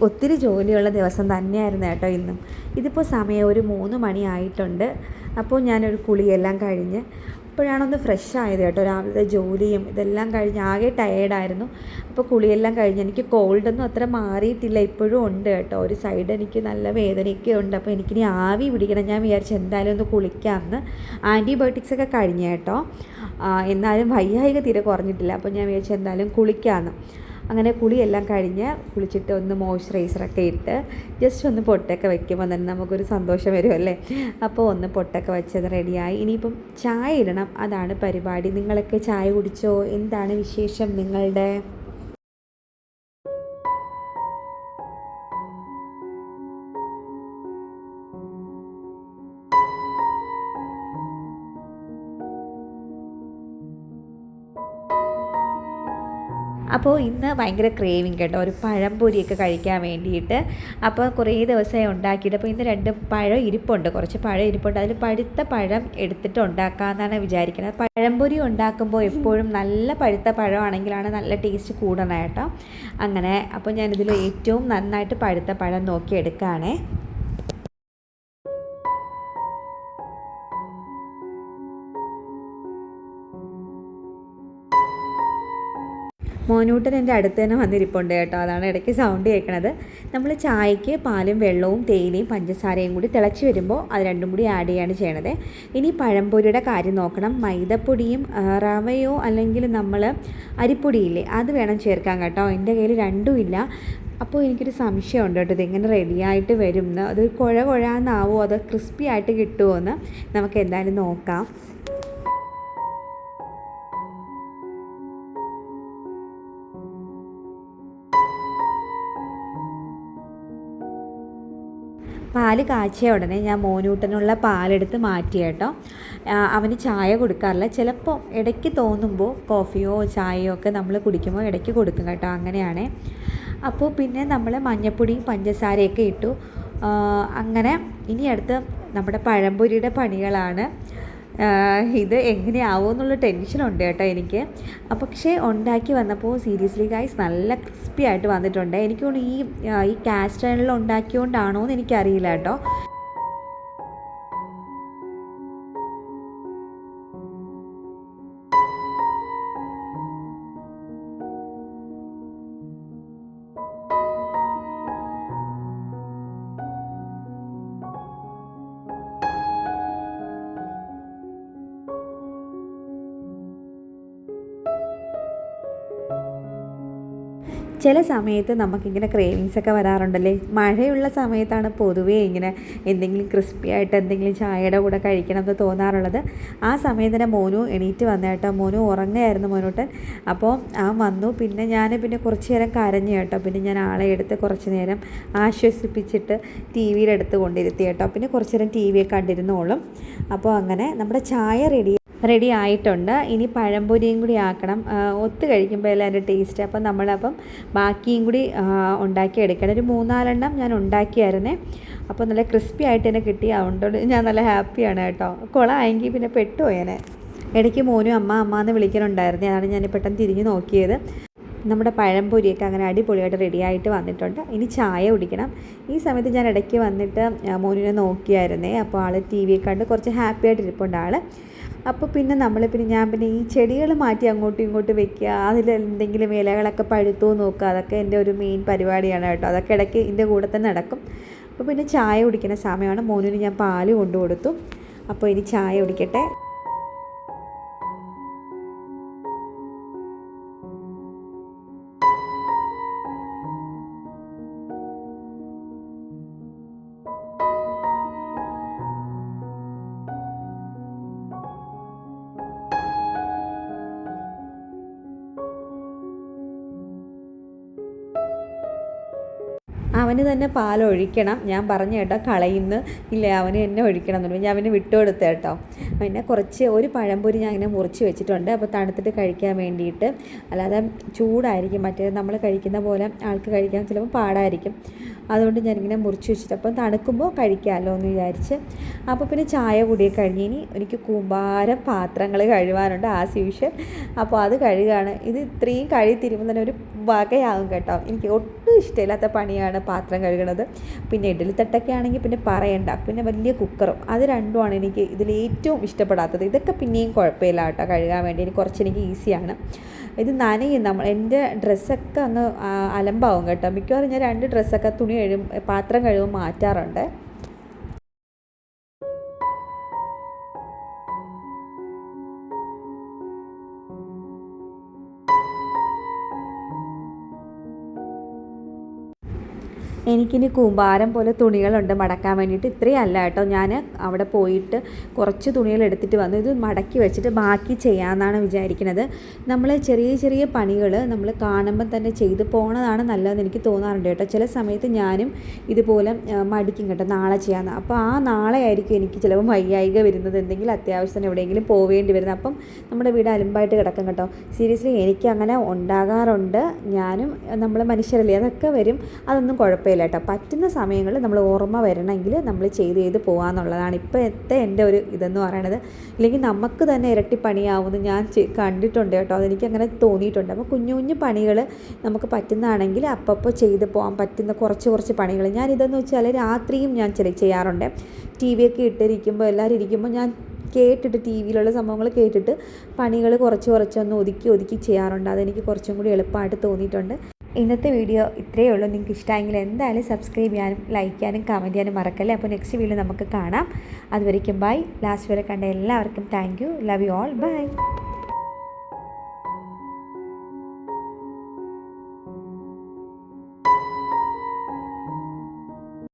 ഒത്തിരി ജോലിയുള്ള ദിവസം തന്നെയായിരുന്നു കേട്ടോ ഇന്നും. ഇതിപ്പോൾ സമയം ഒരു 3 മണി ആയിട്ടുണ്ട്. അപ്പോൾ ഞാനൊരു കുളിയെല്ലാം കഴിഞ്ഞ് ഇപ്പോഴാണൊന്ന് ഫ്രഷ് ആയത് കേട്ടോ. രാവിലത്തെ ജോലിയും ഇതെല്ലാം കഴിഞ്ഞ് ആകെ ടയേർഡായിരുന്നു. അപ്പോൾ കുളിയെല്ലാം കഴിഞ്ഞ് എനിക്ക് കോൾഡൊന്നും അത്ര മാറിയിട്ടില്ല, ഇപ്പോഴും ഉണ്ട് കേട്ടോ. ഒരു സൈഡ് എനിക്ക് നല്ല വേദനയൊക്കെ ഉണ്ട്. അപ്പോൾ എനിക്കിനി ആവി പിടിക്കണം. ഞാൻ വിചാരിച്ചു എന്തായാലും ഒന്ന് കുളിക്കാമെന്ന്. ആൻറ്റിബയോട്ടിക്സൊക്കെ കഴിഞ്ഞ് കേട്ടോ, എന്നാലും വയ്യായിക തീരെ കുറഞ്ഞിട്ടില്ല. അപ്പോൾ ഞാൻ വിചാരിച്ചു എന്തായാലും കുളിക്കാമെന്ന്. അങ്ങനെ കുളിയെല്ലാം കഴിഞ്ഞ് കുളിച്ചിട്ട് ഒന്ന് മോയ്സ്ചറൈസറൊക്കെ ഇട്ട് ജസ്റ്റ് ഒന്ന് പൊട്ടൊക്കെ വയ്ക്കുമ്പോൾ തന്നെ നമുക്കൊരു സന്തോഷം വരുമല്ലേ. അപ്പോൾ ഒന്ന് പൊട്ടൊക്കെ വെച്ചത് റെഡിയായി. ഇനിയിപ്പം ചായ ഇടണം, അതാണ് പരിപാടി. നിങ്ങളൊക്കെ ചായ കുടിച്ചോ? എന്താണ് വിശേഷം നിങ്ങളുടെ? അപ്പോൾ ഇന്ന് ഭയങ്കര ക്രേവിങ് കേട്ടോ, ഒരു പഴംപൊരിയൊക്കെ കഴിക്കാൻ വേണ്ടിയിട്ട്. അപ്പോൾ കുറേ ദിവസമായി ഉണ്ടാക്കിയിട്ട്, അപ്പോൾ ഇന്ന് 2 പഴം ഇരിപ്പുണ്ട്, കുറച്ച് പഴം ഇരിപ്പുണ്ട്. അതിൽ പഴുത്ത പഴം എടുത്തിട്ട് ഉണ്ടാക്കാമെന്നാണ് വിചാരിക്കുന്നത്. പഴംപൊരി ഉണ്ടാക്കുമ്പോൾ എപ്പോഴും നല്ല പഴുത്ത പഴമാണെങ്കിലാണ് നല്ല ടേസ്റ്റ് കൂടണം കേട്ടോ. അങ്ങനെ അപ്പോൾ ഞാനിതിൽ ഏറ്റവും നന്നായിട്ട് പഴുത്ത പഴം നോക്കി എടുക്കുകയാണേ. മോനൂട്ടൻ എൻ്റെ അടുത്ത് തന്നെ വന്നിരിപ്പുണ്ട് കേട്ടോ, അതാണ് ഇടയ്ക്ക് സൗണ്ട് കേൾക്കണത്. നമ്മൾ ചായക്ക് പാലും വെള്ളവും തേയിലയും പഞ്ചസാരയും കൂടി തിളച്ച് വരുമ്പോൾ അത് രണ്ടും കൂടി ആഡ് ചെയ്യാണ് ചെയ്യണത്. ഇനി പഴംപൊരിയുടെ കാര്യം നോക്കണം. മൈദപ്പൊടിയും റവയോ അല്ലെങ്കിൽ നമ്മൾ അരിപ്പൊടിയില്ലേ അത് വേണം ചേർക്കാൻ കേട്ടോ. എൻ്റെ കയ്യിൽ രണ്ടും ഇല്ല. അപ്പോൾ എനിക്കൊരു സംശയമുണ്ട് കേട്ടോ, ഇതെങ്ങനെ റെഡിയായിട്ട് വരും എന്ന്. അത് കുഴാന്നാവോ അത് ക്രിസ്പി ആയിട്ട് കിട്ടുമോ എന്ന് നമുക്ക് എന്തായാലും നോക്കാം. പാല് കാച്ചിയ ഉടനെ ഞാൻ മോനൂട്ടനുള്ള പാലെടുത്ത് മാറ്റി കേട്ടോ. അവന് ചായ കൊടുക്കാറില്ല. ചിലപ്പോൾ ഇടയ്ക്ക് തോന്നുമ്പോൾ കോഫിയോ ചായയോ ഒക്കെ നമ്മൾ കുടിക്കുമ്പോൾ ഇടയ്ക്ക് കൊടുക്കും കേട്ടോ, അങ്ങനെയാണ്. അപ്പോൾ പിന്നെ നമ്മൾ മഞ്ഞൾപ്പൊടിയും പഞ്ചസാരയൊക്കെ ഇട്ടു. അങ്ങനെ ഇനി അടുത്ത് നമ്മുടെ പഴംപൊരിയുടെ പണികളാണ്. ഇത് എങ്ങനെയാവും എന്നുള്ള ടെൻഷനുണ്ട് കേട്ടോ എനിക്ക്. പക്ഷേ ഉണ്ടാക്കി വന്നപ്പോൾ സീരിയസ്ലി ഗൈസ് നല്ല ക്രിസ്പി ആയിട്ട് വന്നിട്ടുണ്ട്. എനിക്ക് തോന്നുന്നു ഈ കാസ്റ്റ് അയണിൽ ഉണ്ടാക്കിയോണ്ടാണോ എന്ന് എനിക്കറിയില്ല കേട്ടോ. ചില സമയത്ത് നമുക്കിങ്ങനെ ക്രേവിങ്സൊക്കെ വരാറുണ്ടല്ലേ. മഴയുള്ള സമയത്താണ് പൊതുവേ ഇങ്ങനെ എന്തെങ്കിലും ക്രിസ്പി ആയിട്ട് എന്തെങ്കിലും ചായയുടെ കൂടെ കഴിക്കണം എന്ന് തോന്നാറുള്ളത്. ആ സമയം തന്നെ മോനു എണീറ്റ് വന്ന കേട്ടോ. മോനു ഉറങ്ങുകയായിരുന്നു മോനൂട്ടൻ. അപ്പോൾ വന്നു. ഞാൻ കുറച്ച് നേരം കരഞ്ഞു കേട്ടോ. പിന്നെ ഞാൻ ആളെ എടുത്ത് കുറച്ച് നേരം ആശ്വസിപ്പിച്ചിട്ട് ടി വിയുടെ അടുത്ത് കൊണ്ടിരുത്തി കേട്ടോ. പിന്നെ കുറച്ച് നേരം ടി വിയൊക്കെ കണ്ടിരുന്നോളും. അപ്പോൾ അങ്ങനെ നമ്മുടെ ചായ റെഡി ആയിട്ടുണ്ട്. ഇനി പഴംപൊരിയും കൂടി ആക്കണം. ഒത്ത് കഴിക്കുമ്പോൾ എല്ലാം അതിൻ്റെ ടേസ്റ്റ്. അപ്പം നമ്മളപ്പം ബാക്കിയും കൂടി ഉണ്ടാക്കി എടുക്കണം. ഒരു 3-4 ഞാൻ ഉണ്ടാക്കിയായിരുന്നേ. അപ്പോൾ നല്ല ക്രിസ്പി ആയിട്ട് തന്നെ കിട്ടി. അതുകൊണ്ട് ഞാൻ നല്ല ഹാപ്പിയാണ് കേട്ടോ. കുളമായെങ്കിൽ പിന്നെ പെട്ടുപോയേനെ. ഇടയ്ക്ക് മോനും അമ്മ എന്ന് വിളിക്കുന്നുണ്ടായിരുന്നേ. അതാണ് ഞാൻ പെട്ടെന്ന് തിരിഞ്ഞ് നോക്കിയത്. നമ്മുടെ പഴംപൊരിയൊക്കെ അങ്ങനെ അടിപൊളിയായിട്ട് റെഡിയായിട്ട് വന്നിട്ടുണ്ട്. ഇനി ചായ കുടിക്കണം. ഈ സമയത്ത് ഞാൻ ഇടയ്ക്ക് വന്നിട്ട് മോനിനെ നോക്കിയായിരുന്നേ. അപ്പോൾ ആൾ ടി വി കണ്ട് കുറച്ച് ഹാപ്പി ആയിട്ട് ഇരിപ്പുണ്ട് ആൾ. അപ്പോൾ ഞാൻ ഈ ചെടികൾ മാറ്റി അങ്ങോട്ടും ഇങ്ങോട്ടും വെക്കുക, അതിലെന്തെങ്കിലും ഇലകളൊക്കെ പഴുത്തോ നോക്കുക, അതൊക്കെ എൻ്റെ ഒരു മെയിൻ പരിപാടിയാണ് കേട്ടോ. അതൊക്കെ ഇടയ്ക്ക് എൻ്റെ കൂടെ തന്നെ നടക്കും. അപ്പോൾ പിന്നെ ചായ കുടിക്കുന്ന സമയമാണ്. മോനിന് ഞാൻ പാല് കൊണ്ടു കൊടുത്തു. അപ്പോൾ ഇനി ചായ കുടിക്കട്ടെ. അവന് തന്നെ പാലൊഴിക്കണം. ഞാൻ പറഞ്ഞു കേട്ടോ കളയുന്നു ഇല്ല അവന് എന്നെ ഒഴിക്കണം എന്നുള്ളൂ. ഞാൻ അവന് വിട്ടുകൊടുത്ത കേട്ടോ. പിന്നെ കുറച്ച് ഒരു പഴംപൊരി ഞാൻ ഇങ്ങനെ മുറിച്ച് വെച്ചിട്ടുണ്ട്. അപ്പോൾ തണുത്തിട്ട് കഴിക്കാൻ വേണ്ടിയിട്ട്. അല്ലാതെ ചൂടായിരിക്കും, മറ്റേ നമ്മൾ കഴിക്കുന്ന പോലെ ആൾക്ക് കഴിക്കാൻ ചിലപ്പോൾ പാടായിരിക്കും. അതുകൊണ്ട് ഞാനിങ്ങനെ മുറിച്ച് വെച്ചിട്ട് അപ്പം തണുക്കുമ്പോൾ കഴിക്കാമല്ലോ എന്ന് വിചാരിച്ച്. അപ്പോൾ പിന്നെ ചായ കൂടിയൊക്കെ കഴിഞ്ഞ് ഇനി എനിക്ക് കൂമ്പാരം പാത്രങ്ങൾ കഴുകാനുണ്ട് ആസ് യൂഷ്വൽ. അപ്പോൾ അത് കഴുകാണ്. ഇത് ഇത്രയും കഴുകിത്തിരുമ്പോൾ തന്നെ ഒരു വകയാകും കേട്ടോ. എനിക്ക് ഒട്ടും ഇഷ്ടമില്ലാത്ത പണിയാണ് പാത്രം കഴുകണത്. പിന്നെ ഇഡ്ഡലിത്തട്ടൊക്കെ ആണെങ്കിൽ പിന്നെ പറയണ്ട. പിന്നെ വലിയ കുക്കറും, അത് രണ്ടുമാണ് എനിക്ക് ഇതിലേറ്റവും ഇഷ്ടപ്പെടാത്തത്. ഇതൊക്കെ പിന്നെയും കുഴപ്പമില്ല കേട്ടോ കഴുകാൻ വേണ്ടി, എനിക്ക് ഈസിയാണ്. ഇത് നനയും. എൻ്റെ ഡ്രസ്സൊക്കെ അങ്ങ് അലമ്പാവും കേട്ടോ. മിക്കവാറും ഞാൻ 2 ഡ്രസ്സൊക്കെ പാത്രം കഴുകുമ്പോൾ മാറ്റാറുണ്ട്. എനിക്കിനി കൂമ്പാരം പോലെ തുണികളുണ്ട് മടക്കാൻ വേണ്ടിയിട്ട്. ഇത്രയും അല്ല കേട്ടോ, ഞാൻ അവിടെ പോയിട്ട് കുറച്ച് തുണികൾ എടുത്തിട്ട് വന്നു. ഇത് മടക്കി വെച്ചിട്ട് ബാക്കി ചെയ്യാമെന്നാണ് വിചാരിക്കുന്നത്. നമ്മൾ ചെറിയ ചെറിയ പണികൾ നമ്മൾ കാണുമ്പം തന്നെ ചെയ്ത് പോണതാണ് നല്ലതെന്ന് എനിക്ക് തോന്നാറുണ്ട് കേട്ടോ. ചില സമയത്ത് ഞാനും ഇതുപോലെ മടിക്കും കേട്ടോ, നാളെ ചെയ്യാമെന്ന്. അപ്പോൾ ആ നാളെ ആയിരിക്കും എനിക്ക് ചിലപ്പോൾ വയ്യായിക വരുന്നത്, എന്തെങ്കിലും അത്യാവശ്യത്തിന് എവിടെയെങ്കിലും പോവേണ്ടി വരുന്നത്. അപ്പം നമ്മുടെ വീട് അലമ്പായിട്ട് കിടക്കും കേട്ടോ. സീരിയസ്ലി എനിക്ക് അങ്ങനെ ഉണ്ടാകാറുണ്ട്. ഞാനും നമ്മൾ മനുഷ്യരല്ലേ, അതൊക്കെ വരും. അതൊന്നും കുഴപ്പമില്ല കേട്ടോ. പറ്റുന്ന സമയങ്ങളിൽ നമ്മൾ ഓർമ്മ വരണമെങ്കിൽ നമ്മൾ ചെയ്ത് പോകാമെന്നുള്ളതാണ് ഇപ്പോഴത്തെ എൻ്റെ ഒരു ഇതെന്ന് പറയണത്. ഇല്ലെങ്കിൽ നമുക്ക് തന്നെ ഇരട്ടി പണിയാവുമെന്ന് ഞാൻ കണ്ടിട്ടുണ്ട് കേട്ടോ. അതെനിക്കങ്ങനെ തോന്നിയിട്ടുണ്ട്. അപ്പോൾ കുഞ്ഞു കുഞ്ഞു പണികൾ നമുക്ക് പറ്റുന്നതാണെങ്കിൽ അപ്പോൾ ചെയ്ത് പോകാൻ പറ്റുന്ന കുറച്ച് പണികൾ. ഞാനിതെന്ന് വെച്ചാൽ രാത്രിയും ഞാൻ ചെയ്യാറുണ്ട്. ടി വിയൊക്കെ ഇട്ടിരിക്കുമ്പോൾ എല്ലാവരും ഇരിക്കുമ്പോൾ ഞാൻ കേട്ടിട്ട് ടി വിയിലുള്ള സംഭവങ്ങൾ കേട്ടിട്ട് പണികൾ കുറച്ചൊന്ന് ഒതുക്കി ചെയ്യാറുണ്ട്. അതെനിക്ക് കുറച്ചും കൂടി എളുപ്പമായിട്ട് തോന്നിയിട്ടുണ്ട്. ഇന്നത്തെ വീഡിയോ ഇത്രയേ ഉള്ളൂ. നിങ്ങൾക്ക് ഇഷ്ടമായെങ്കിൽ എന്തായാലും സബ്സ്ക്രൈബ് ചെയ്യാനും ലൈക്ക് ചെയ്യാനും കമൻറ്റ് ചെയ്യാനും മറക്കല്ലേ. അപ്പോൾ നെക്സ്റ്റ് വീഡിയോ നമുക്ക് കാണാം. അതുവരയ്ക്കും ബൈ. ലാസ്റ്റ് വരെ കണ്ട എല്ലാവർക്കും thank you. Love you all. By.